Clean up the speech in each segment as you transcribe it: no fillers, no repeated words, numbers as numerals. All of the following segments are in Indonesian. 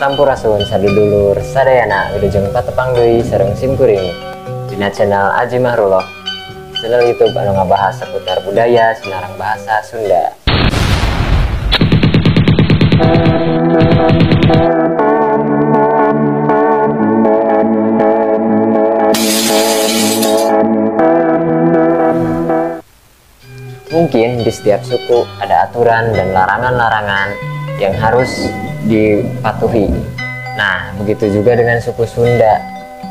Sampurasun sadudulur sadayana wilujeng patepang deui sareng simkuring dina channel Aji Mahruloh. Channel YouTube anu ngabahas seputar budaya sinarang bahasa Sunda. Mungkin di setiap suku ada aturan dan larangan-larangan yang harus dipatuhi. Nah, begitu juga dengan suku Sunda.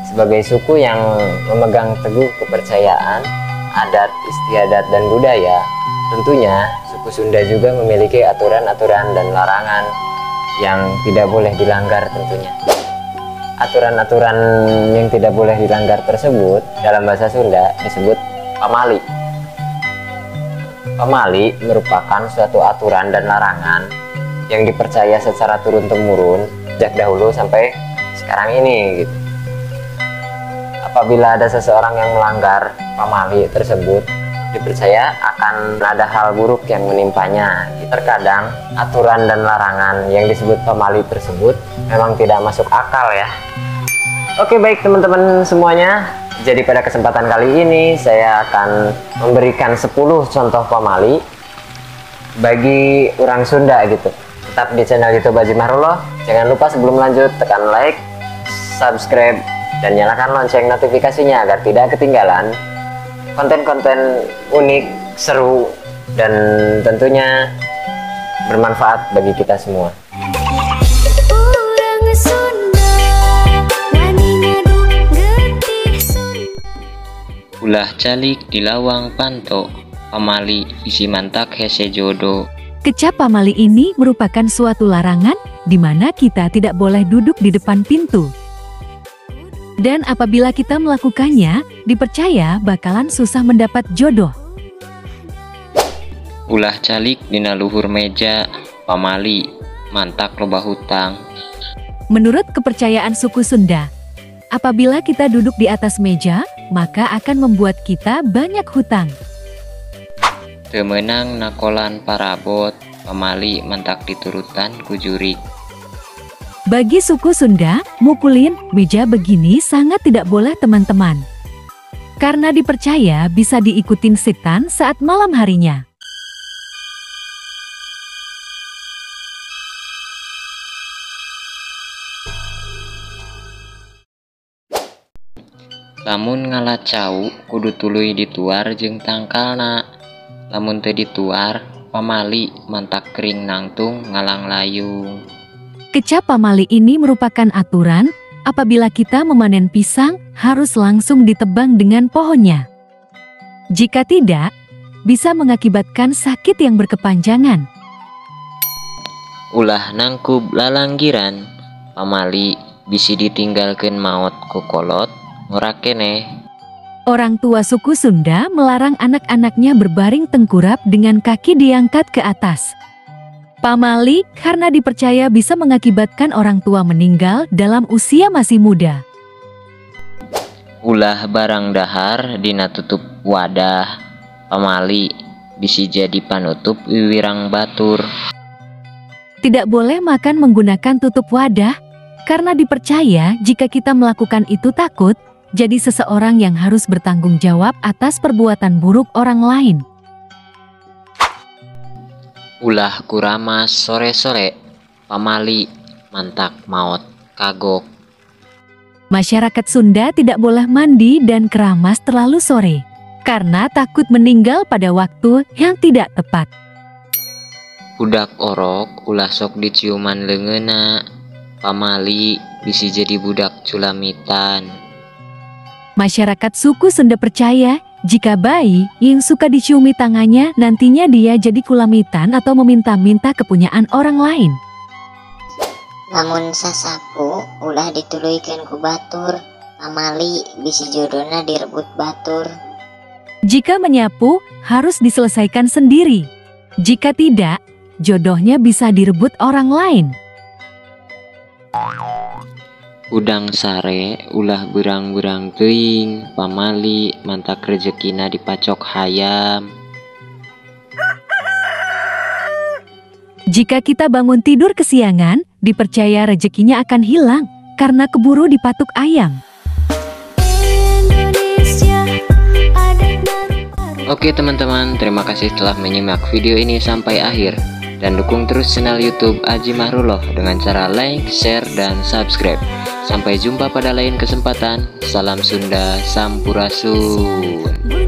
Sebagai suku yang memegang teguh kepercayaan, adat, istiadat, dan budaya, tentunya suku Sunda juga memiliki aturan-aturan dan larangan yang tidak boleh dilanggar tentunya. Aturan-aturan yang tidak boleh dilanggar tersebut dalam bahasa Sunda disebut pamali. Pamali merupakan suatu aturan dan larangan yang dipercaya secara turun-temurun sejak dahulu sampai sekarang ini gitu. Apabila ada seseorang yang melanggar pamali tersebut, dipercaya akan ada hal buruk yang menimpanya. Terkadang aturan dan larangan yang disebut pamali tersebut memang tidak masuk akal ya. Oke, baik teman-teman semuanya. Jadi pada kesempatan kali ini saya akan memberikan 10 contoh pamali bagi orang Sunda gitu. Tetap di channel YouTube Aji Mahruloh. Jangan lupa sebelum lanjut tekan like, subscribe, dan nyalakan lonceng notifikasinya agar tidak ketinggalan konten-konten unik, seru, dan tentunya bermanfaat bagi kita semua. Ulah calik di lawang panto, pamali isi mantak hese jodoh. Kecap pamali ini merupakan suatu larangan di mana kita tidak boleh duduk di depan pintu. Dan apabila kita melakukannya, dipercaya bakalan susah mendapat jodoh. Ulah calik dina luhur meja, pamali mantak loba hutang. Menurut kepercayaan suku Sunda, apabila kita duduk di atas meja, maka akan membuat kita banyak hutang. Temenang nakolan parabot, pamali mantak diturutan ku jurik. Bagi suku Sunda, mukulin meja begini sangat tidak boleh teman-teman. Karena dipercaya bisa diikutin setan saat malam harinya. Lamun ngalacau kudu tuluy dituar jeung tangkalna. Lamun teu dituar, pamali mantak kering nangtung ngalang layung. Kecap pamali ini merupakan aturan, apabila kita memanen pisang, harus langsung ditebang dengan pohonnya. Jika tidak, bisa mengakibatkan sakit yang berkepanjangan. Ulah nangkub lalanggiran, pamali bisi ditinggalkeun maot ku kolot, ora keneh. Orang tua suku Sunda melarang anak-anaknya berbaring tengkurap dengan kaki diangkat ke atas. Pamali karena dipercaya bisa mengakibatkan orang tua meninggal dalam usia masih muda. Ulah barang dahar dina tutup wadah, pamali bisi jadi panutup wiwirang batur. Tidak boleh makan menggunakan tutup wadah, karena dipercaya jika kita melakukan itu takut jadi seseorang yang harus bertanggung jawab atas perbuatan buruk orang lain. Ulah kuramas sore-sore, pamali mantak maot kagok. Masyarakat Sunda tidak boleh mandi dan keramas terlalu sore, karena takut meninggal pada waktu yang tidak tepat. Budak orok ulah sok diciuman leungeuna, pamali bisi jadi budak culamitan. Masyarakat suku Sunda percaya, jika bayi yang suka diciumi tangannya nantinya dia jadi kulamitan atau meminta-minta kepunyaan orang lain. Lamun sasapu ulah dituluykeun ku batur, pamali bisi jodohna direbut batur. Jika menyapu, harus diselesaikan sendiri. Jika tidak, jodohnya bisa direbut orang lain. Udang sare ulah berang-berang teuing, pamali mantak rezekina dipacok hayam. Jika kita bangun tidur kesiangan, dipercaya rezekinya akan hilang karena keburu dipatuk ayam. Oke teman-teman, terima kasih telah menyimak video ini sampai akhir. Dan dukung terus channel YouTube Aji Mahrullah dengan cara like, share, dan subscribe. Sampai jumpa pada lain kesempatan. Salam Sunda, Sampurasun.